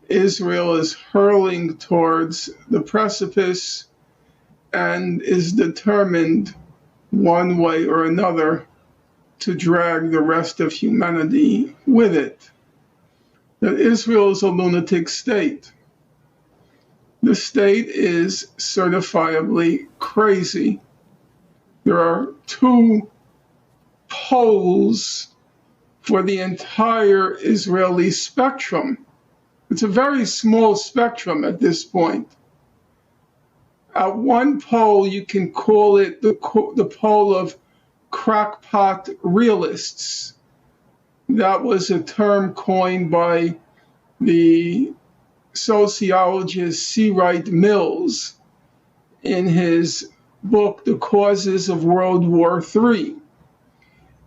Israel is hurling towards the precipice and is determined one way or another to drag the rest of humanity with it. That Israel is a lunatic state. The state is certifiably crazy. There are two poles for the entire Israeli spectrum. It's a very small spectrum at this point. At one pole, you can call it the pole of crackpot realists. That was a term coined by the sociologist C. Wright Mills in his book, The Causes of World War III.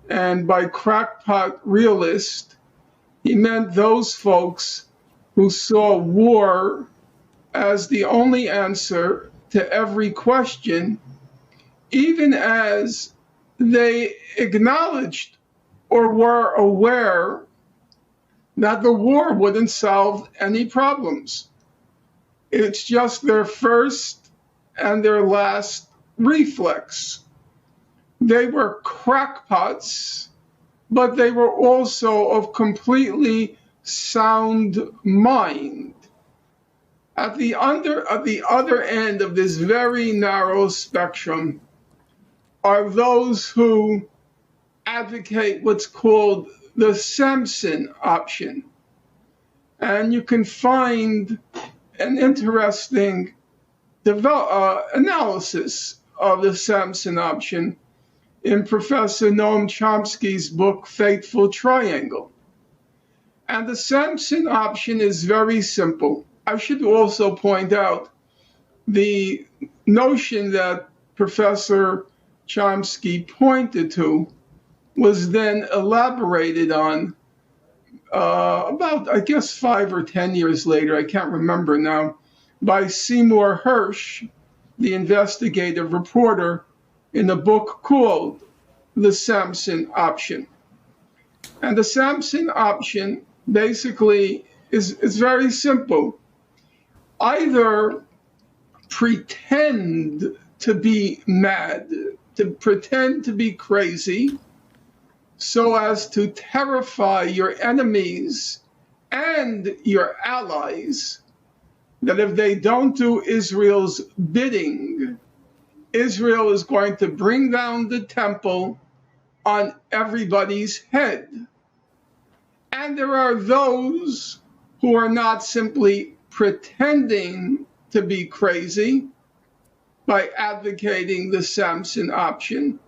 And by crackpot realist, he meant those folks who saw war as the only answer to every question, even as they acknowledged or were aware that the war wouldn't solve any problems. It's just their first and their last reflex. They were crackpots, but they were also of completely sound mind. At the other end of this very narrow spectrum are those who advocate what's called the Samson option. And you can find an interesting analysis of the Samson option in Professor Noam Chomsky's book, Fateful Triangle. And the Samson option is very simple. I should also point out the notion that Professor Chomsky pointed to was then elaborated on about, I guess, 5 or 10 years later, I can't remember now, by Seymour Hersh, the investigative reporter, in a book called The Samson Option. And the Samson option basically is very simple. Either pretend to be mad, to pretend to be crazy, so as to terrify your enemies and your allies, that if they don't do Israel's bidding, Israel is going to bring down the temple on everybody's head. And there are those who are not simply pretending to be crazy by advocating the Samson option.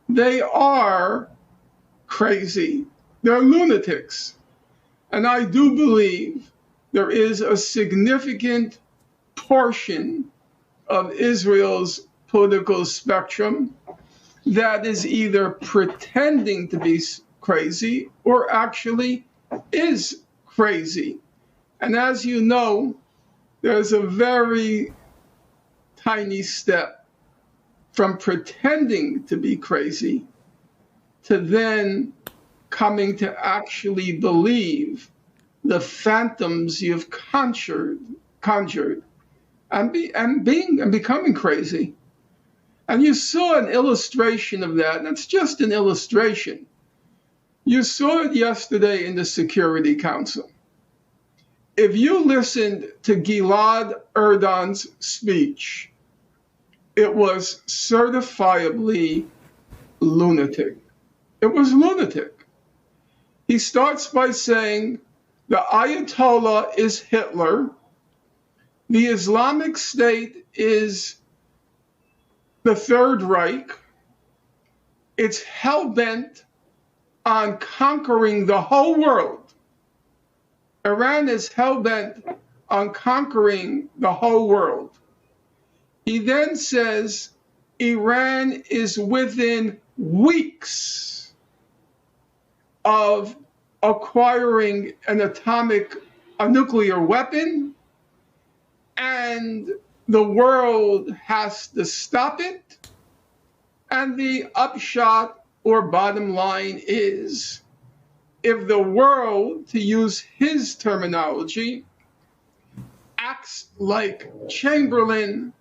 They are crazy. They're lunatics. And I do believe there is a significant portion of Israel's political spectrum that is either pretending to be crazy or actually is crazy. And as you know, there's a very tiny step from pretending to be crazy to then coming to actually believe the phantoms you've conjured and becoming crazy. And you saw an illustration of that, and it's just an illustration. You saw it yesterday in the Security Council. If you listened to Gilad Erdan's speech, it was certifiably lunatic. It was lunatic. He starts by saying the Ayatollah is Hitler, the Islamic State is the Third Reich, it's hell-bent on conquering the whole world. Iran is hell-bent on conquering the whole world. He then says Iran is within weeks of acquiring a nuclear weapon, and the world has to stop it. And the upshot or bottom line is, if the world, to use his terminology, acts like Chamberlain,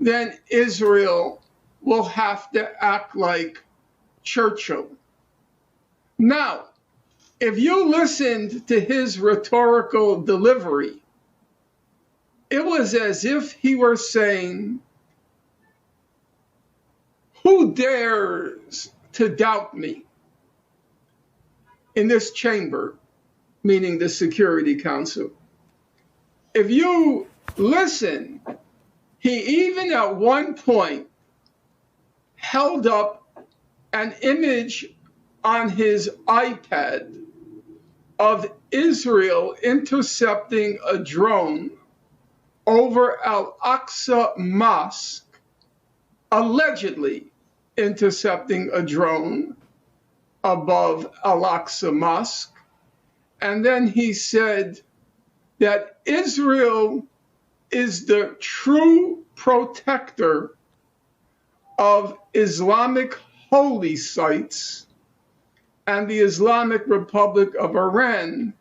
then Israel will have to act like Churchill. Now, if you listened to his rhetorical delivery, it was as if he were saying, "Who dares to doubt me in this chamber," meaning the Security Council. If you listen, he even at one point held up an image on his iPad of Israel intercepting a drone over Al-Aqsa Mosque, allegedly intercepting a drone above Al-Aqsa Mosque. And then he said that Israel is the true protector of Islamic holy sites, and the Islamic Republic of Iran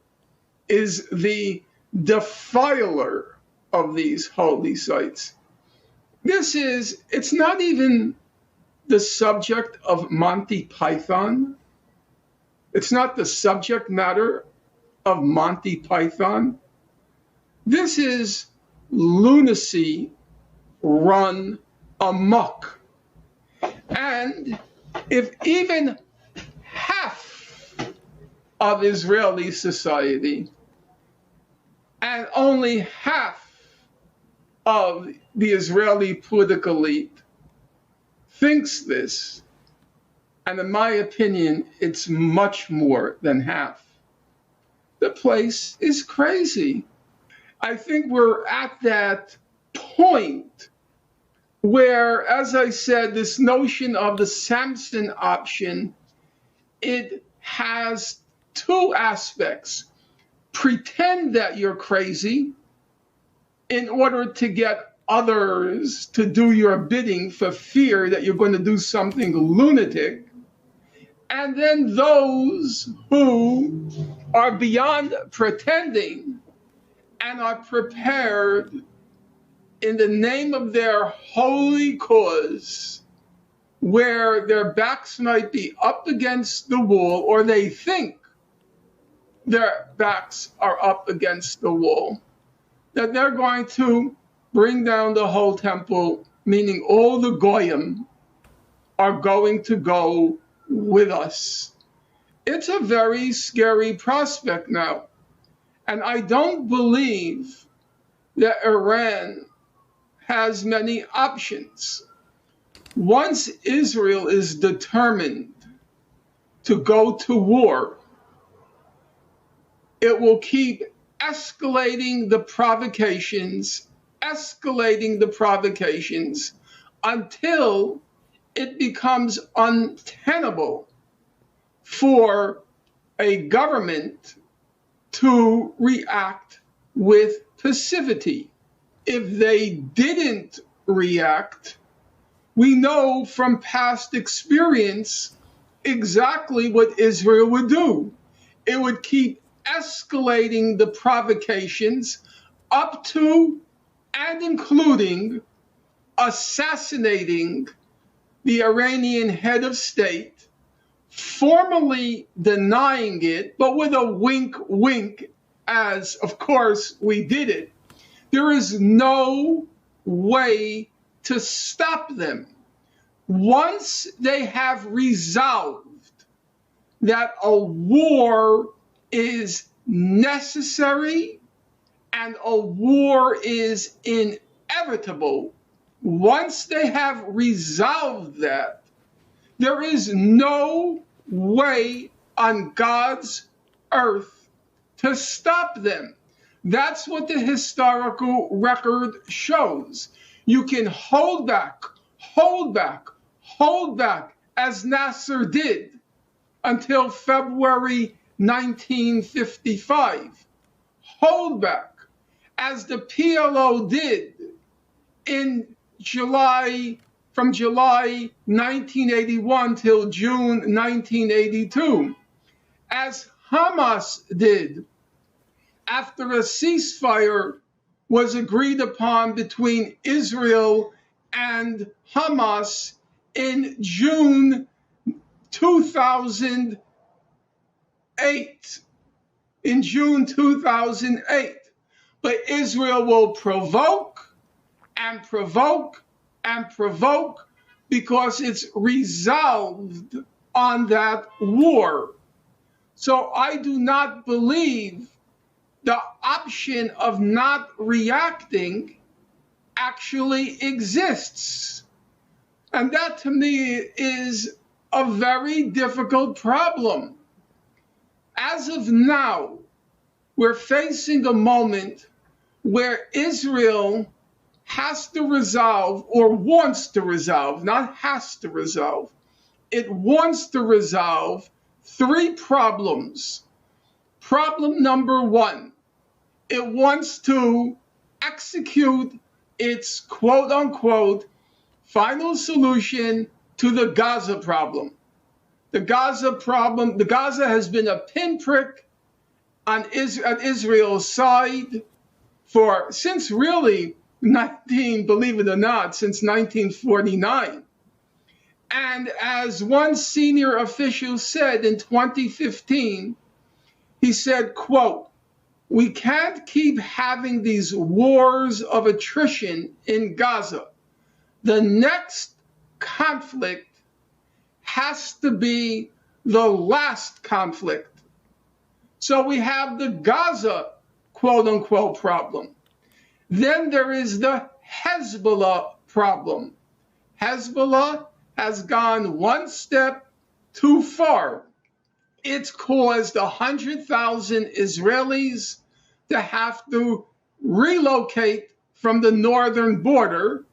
is the defiler of these holy sites. It's not even the subject of Monty Python. It's not the subject matter of Monty Python. This is lunacy run amok. And if even half of Israeli society and only half of the Israeli political elite thinks this, and in my opinion, it's much more than half, the place is crazy. I think we're at that point where, as I said, this notion of the Samson option, it has two aspects. Pretend that you're crazy in order to get others to do your bidding for fear that you're going to do something lunatic. And then those who are beyond pretending and are prepared in the name of their holy cause, where their backs might be up against the wall, or they think their backs are up against the wall, that they're going to bring down the whole temple, meaning all the goyim are going to go with us. It's a very scary prospect now. And I don't believe that Iran has many options. Once Israel is determined to go to war, it will keep escalating the provocations until it becomes untenable for a government to react with passivity. If they didn't react, we know from past experience exactly what Israel would do. It would keep escalating the provocations up to and including assassinating the Iranian head of state, formally denying it, but with a wink, wink, as of course we did it. There is no way to stop them. Once they have resolved that a war is necessary and a war is inevitable, once they have resolved that, there is no way on God's earth to stop them. That's what the historical record shows. You can hold back, as Nasser did until February 1955. Hold back, as the PLO did from July 1981 till June 1982, as Hamas did after a ceasefire was agreed upon between Israel and Hamas in June 2008. In June 2008. But Israel will provoke and provoke and provoke because it's resolved on that war. So I do not believe the option of not reacting actually exists. And that to me is a very difficult problem. As of now, we're facing a moment where Israel has to resolve, or wants to resolve, not has to resolve, it wants to resolve 3 problems. Problem number 1, it wants to execute its quote unquote final solution to the Gaza problem. The Gaza has been a pinprick on Israel's side since really believe it or not, since 1949. And as one senior official said in 2015, he said, quote, "We can't keep having these wars of attrition in Gaza. The next conflict has to be the last conflict." So we have the Gaza quote unquote problem. Then there is the Hezbollah problem. Hezbollah has gone one step too far. It's caused 100,000 Israelis to have to relocate from the northern border,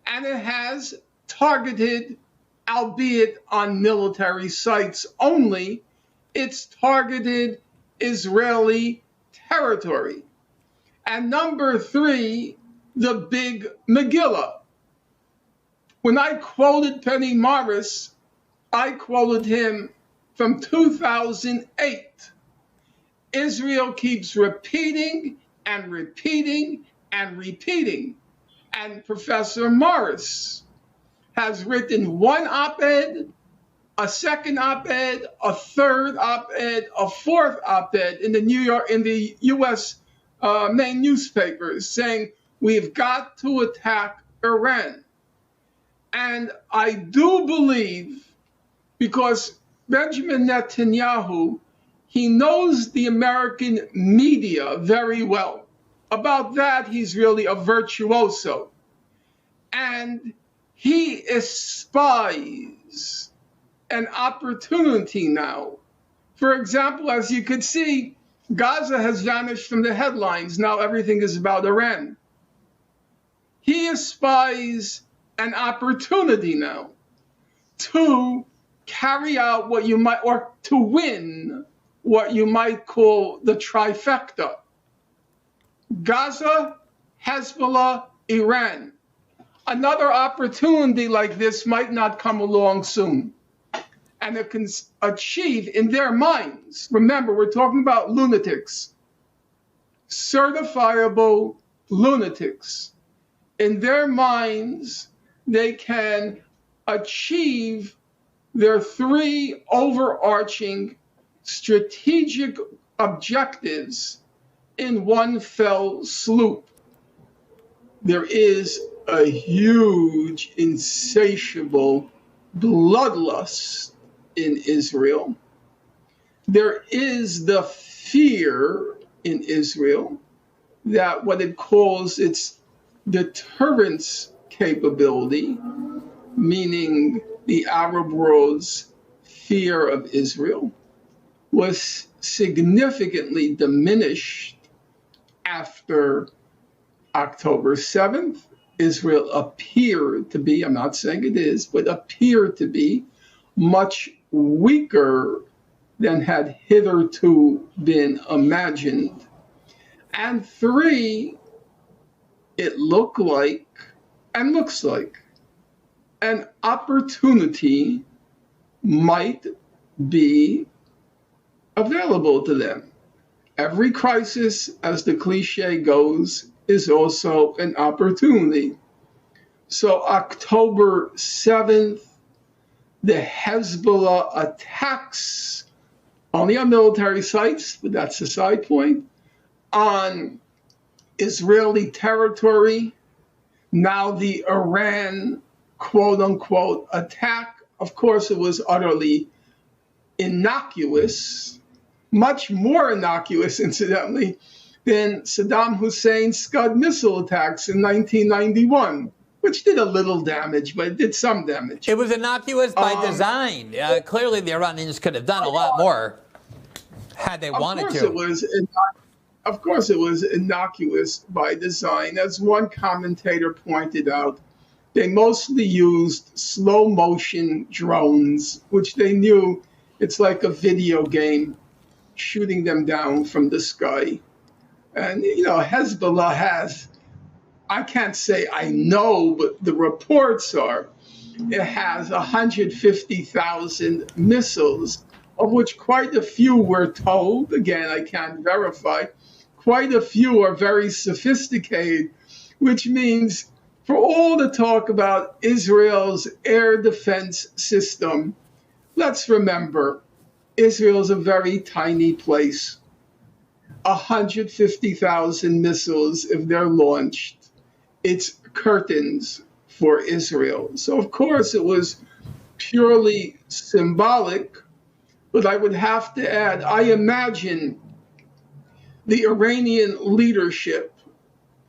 and it has targeted, albeit on military sites only, it's targeted Israeli territory. And number 3, the big Megillah. When I quoted Penny Morris, I quoted him from 2008. Israel keeps repeating and repeating and repeating. And Professor Morris has written one op-ed, a second op-ed, a third op-ed, a fourth op-ed in the U.S. Main newspapers saying we've got to attack Iran. And I do believe, because Benjamin Netanyahu, he knows the American media very well. About that, he's really a virtuoso. And he espies an opportunity now. For example, as you could see, Gaza has vanished from the headlines. Now everything is about Iran. He espies an opportunity now to carry out what you might, or to win what you might call the trifecta. Gaza, Hezbollah, Iran. Another opportunity like this might not come along soon. And it can achieve in their minds, remember, we're talking about lunatics, certifiable lunatics. In their minds, they can achieve their 3 overarching strategic objectives in one fell swoop. There is a huge, insatiable bloodlust in Israel. There is the fear in Israel that what it calls its deterrence capability, meaning the Arab world's fear of Israel, was significantly diminished after October 7th. Israel appeared to be, I'm not saying it is, but appeared to be much weaker than had hitherto been imagined. And 3, it looked like and looks like an opportunity might be available to them. Every crisis, as the cliche goes, is also an opportunity. So October 7th, the Hezbollah attacks, only on military sites, but that's a side point, on Israeli territory. Now the Iran, quote unquote, attack, of course, it was utterly innocuous, much more innocuous, incidentally, than Saddam Hussein's Scud missile attacks in 1991, which did a little damage, but it did some damage. It was innocuous by design. Clearly, the Iranians could have done a lot more had they wanted to. Of course, it was innocuous by design. As one commentator pointed out, they mostly used slow motion drones, which they knew it's like a video game, shooting them down from the sky. And, you know, Hezbollah has, I can't say I know, but the reports are, it has 150,000 missiles, of which quite a few were told, again, I can't verify, quite a few are very sophisticated, which means for all the talk about Israel's air defense system, let's remember, Israel is a very tiny place. 150,000 missiles, if they're launched, it's curtains for Israel. So, of course, it was purely symbolic, but I would have to add, I imagine the Iranian leadership,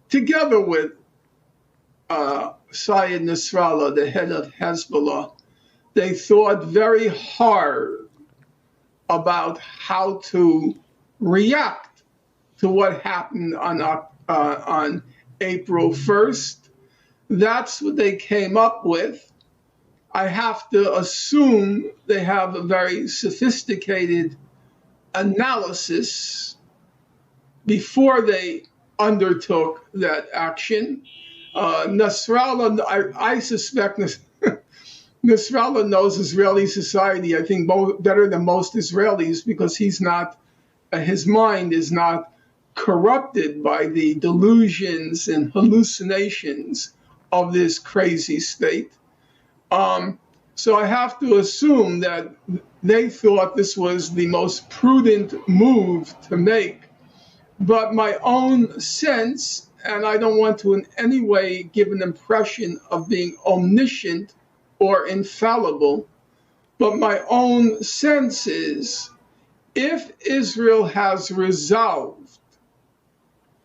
together with Syed Nasrallah, the head of Hezbollah, they thought very hard about how to react to what happened on April 1st. That's what they came up with. I have to assume they have a very sophisticated analysis before they undertook that action. Nasrallah, I suspect Nasrallah knows Israeli society, I think, better than most Israelis, because he's not, his mind is not corrupted by the delusions and hallucinations of this crazy state. So I have to assume that they thought this was the most prudent move to make. But my own sense, and I don't want to in any way give an impression of being omniscient or infallible, but my own sense is, if Israel has resolved,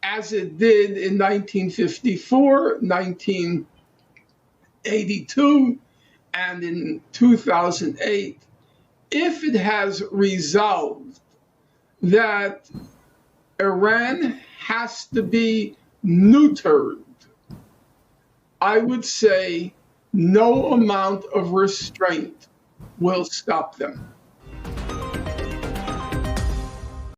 as it did in 1954, 1982, and in 2008, if it has resolved that Iran has to be neutered, I would say no amount of restraint will stop them.